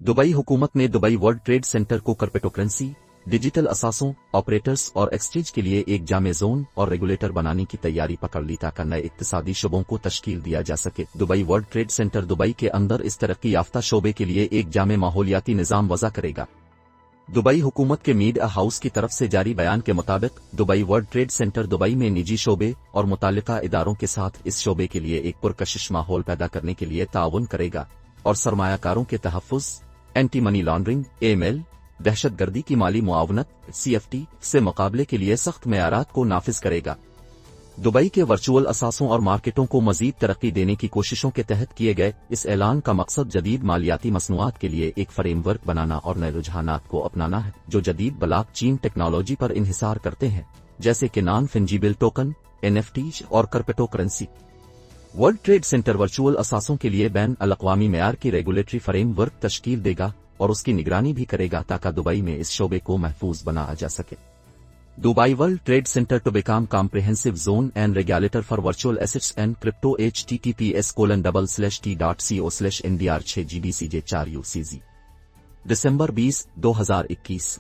Dubai हुकूमत ने Dubai world trade centre को क्रिप्टोकरेंसी, डिजिटल असासों, ऑपरेटर्स और एक्सचेंज के लिए एक जामे जोन और रेगुलेटर बनाने की तैयारी पकड़ ली ताकि नए इक्तिसादी शोबों को तश्कील दिया जा सके। Dubai world trade centre Dubai के अंदर इस तरक्की याफ्ता शोबे के लिए एक जामे माहौलियाती निज़ाम वज़ा करेगा। दुबई हुकूमत के मीडिया हाउस की तरफ से जारी बयान के मुताबिक Dubai world trade centre Dubai में निजी शोबे और मुताल्लिका इदारों के साथ इस शोबे के लिए एक पुरकशिश माहौल पैदा करने के लिए ताउन करेगा और सरमायाकारों के तहफ़्फ़ुज़, एंटी मनी लॉन्ड्रिंग, AML, दहशतगर्दी की माली मुआवनत CFT से मुकाबले के लिए सख्त मेयारात को नाफिज करेगा। दुबई के वर्चुअल असासों और मार्केटों को मजीद तरक्की देने की कोशिशों के तहत किए गए इस ऐलान का मकसद जदीद मालियाती मसनूआत के लिए एक फ्रेमवर्क बनाना और नए रुझानात को अपनाना है जो जदीद ब्लॉकचेन टेक्नोलॉजी पर इन्हिसार करते हैं, जैसे कि नॉन फंजिबल टोकन, NFT और cryptocurrency. World trade center virtual असासों के लिए बैन अल-अक़वामी मेयार की रेगुलेटरी फ्रेमवर्क तश्कील देगा और उसकी निगरानी भी करेगा ताकि दुबई में इस शोबे को महफूज बनाया जा सके। Dubai world trade centre to become comprehensive zone and regulator for virtual assets and crypto https://t.co/ndr6gbcj4ucz दिसंबर 20, 2021।